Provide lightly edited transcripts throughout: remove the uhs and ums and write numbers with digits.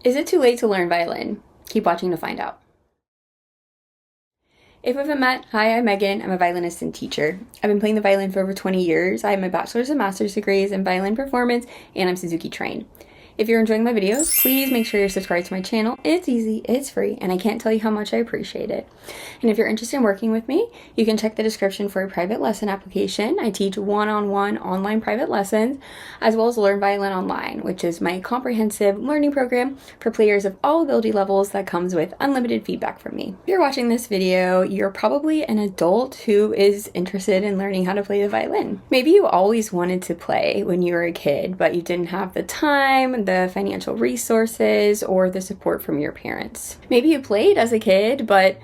Is it too late to learn violin? Keep watching to find out. If we haven't met, hi, I'm Megan. I'm a violinist and teacher. I've been playing the violin for over 20 years. I have my bachelor's and master's degrees in violin performance, and I'm Suzuki trained. If you're enjoying my videos, please make sure you're subscribed to my channel. It's easy, it's free, and I can't tell you how much I appreciate it. And if you're interested in working with me, you can check the description for a private lesson application. I teach one-on-one online private lessons, as well as Learn Violin Online, which is my comprehensive learning program for players of all ability levels that comes with unlimited feedback from me. If you're watching this video, you're probably an adult who is interested in learning how to play the violin. Maybe you always wanted to play when you were a kid, but you didn't have the time, the financial resources, or the support from your parents. Maybe you played as a kid, but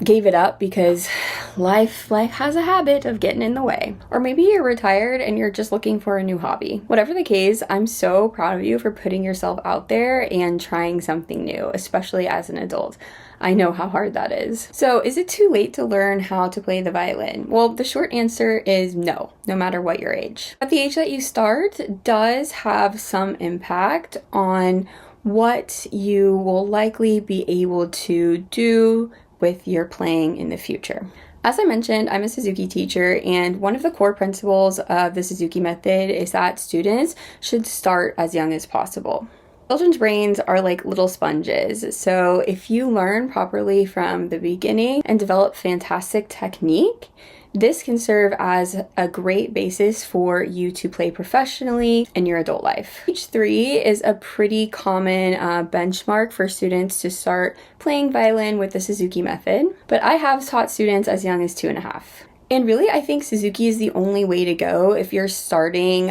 gave it up because life has a habit of getting in the way. Or maybe you're retired and you're just looking for a new hobby. Whatever the case, I'm so proud of you for putting yourself out there and trying something new, especially as an adult. I know how hard that is. So is it too late to learn how to play the violin? Well, the short answer is no matter what your age. At the age that you start does have some impact on what you will likely be able to do with your playing in the future. As I mentioned, I'm a Suzuki teacher, and one of the core principles of the Suzuki method is that students should start as young as possible. Children's brains are like little sponges, so if you learn properly from the beginning and develop fantastic technique, this can serve as a great basis for you to play professionally in your adult life. Age 3 is a pretty common benchmark for students to start playing violin with the Suzuki method, but I have taught students as young as 2.5. And really, I think Suzuki is the only way to go if you're starting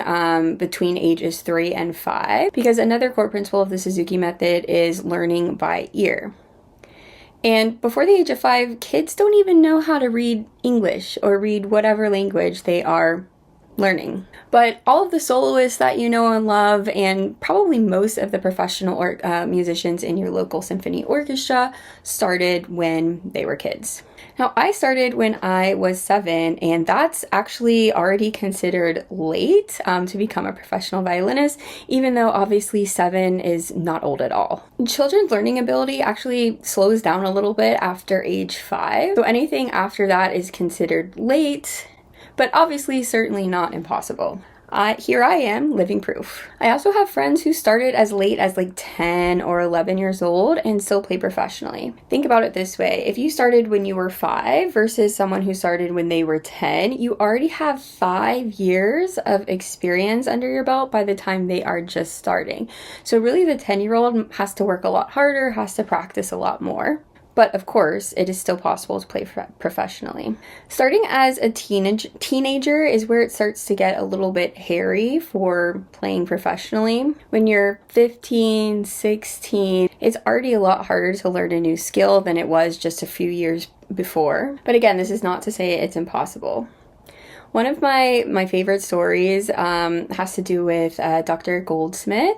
between ages 3 and 5, because another core principle of the Suzuki method is learning by ear. And before the age of 5, kids don't even know how to read English or read whatever language they are learning. But all of the soloists that you know and love, and probably most of the professional musicians in your local symphony orchestra, started when they were kids. Now, I started when I was 7, and that's actually already considered late to become a professional violinist, even though obviously 7 is not old at all. Children's learning ability actually slows down a little bit after age 5, so anything after that is considered late, but obviously certainly not impossible. Here I am, living proof. I also have friends who started as late as like 10 or 11 years old and still play professionally. Think about it this way. If you started when you were 5 versus someone who started when they were 10, you already have 5 years of experience under your belt by the time they are just starting. So really the 10-year-old has to work a lot harder, has to practice a lot more. But of course, it is still possible to play professionally. Starting as a teenager is where it starts to get a little bit hairy for playing professionally. When you're 15, 16, it's already a lot harder to learn a new skill than it was just a few years before. But again, this is not to say it's impossible. One of my favorite stories has to do with Dr. Goldsmith.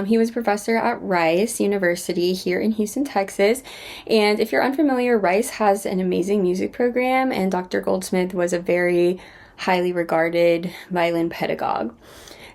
He was a professor at Rice University here in Houston, Texas. And if you're unfamiliar, Rice has an amazing music program, and Dr. Goldsmith was a very highly regarded violin pedagogue.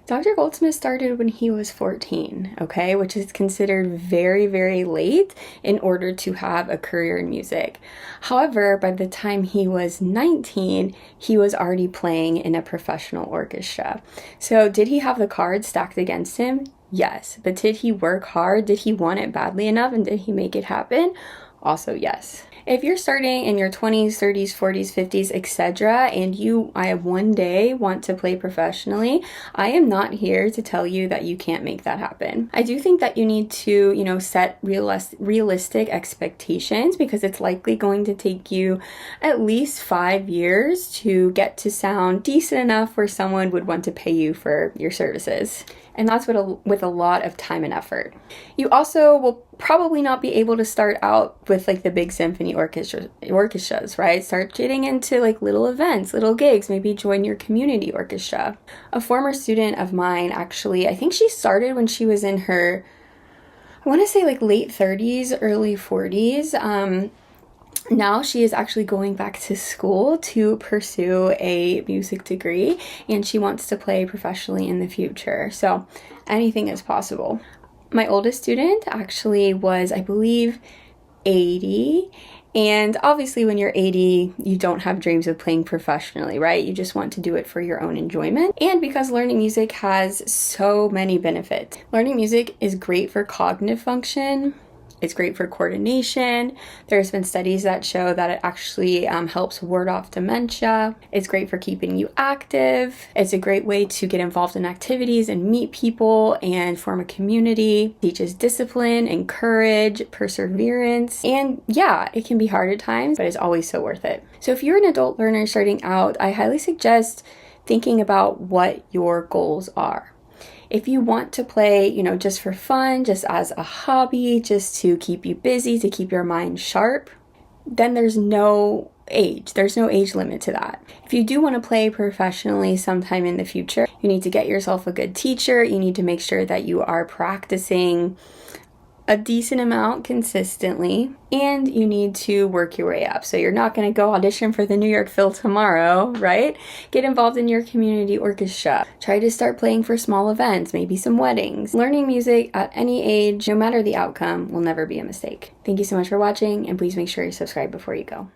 Dr. Goldsmith started when he was 14, okay, which is considered very, very late in order to have a career in music. However, by the time he was 19, he was already playing in a professional orchestra. So did he have the cards stacked against him? Yes. But did he work hard? Did he want it badly enough? And did he make it happen? Also, yes. If you're starting in your 20s, 30s, 40s, 50s, etc., and I one day want to play professionally, I am not here to tell you that you can't make that happen. I do think that you need to, set realistic expectations, because it's likely going to take you at least 5 years to get to sound decent enough where someone would want to pay you for your services. And that's with a lot of time and effort. You also will probably not be able to start out with like the big symphony orchestras, right? Start getting into like little events, little gigs, maybe join your community orchestra. A former student of mine, actually, I think she started when she was in her, I want to say like late 30s, early 40s. Now she is actually going back to school to pursue a music degree, and she wants to play professionally in the future. So anything is possible. My oldest student actually was, I believe, 80. And obviously when you're 80, you don't have dreams of playing professionally, right? You just want to do it for your own enjoyment. And because learning music has so many benefits. Learning music is great for cognitive function. It's great for coordination. There's been studies that show that it actually helps ward off dementia. It's great for keeping you active. It's a great way to get involved in activities and meet people and form a community. It teaches discipline and courage, perseverance. And yeah, it can be hard at times, but it's always so worth it. So if you're an adult learner starting out, I highly suggest thinking about what your goals are. If you want to play, just for fun, just as a hobby, just to keep you busy, to keep your mind sharp, then there's no age. There's no age limit to that. If you do want to play professionally sometime in the future, you need to get yourself a good teacher. You need to make sure that you are practicing a decent amount consistently, and you need to work your way up. So you're not going to go audition for the New York Phil tomorrow, right? Get involved in your community orchestra. Try to start playing for small events, maybe some weddings. Learning music at any age, no matter the outcome, will never be a mistake. Thank you so much for watching, and please make sure you subscribe before you go.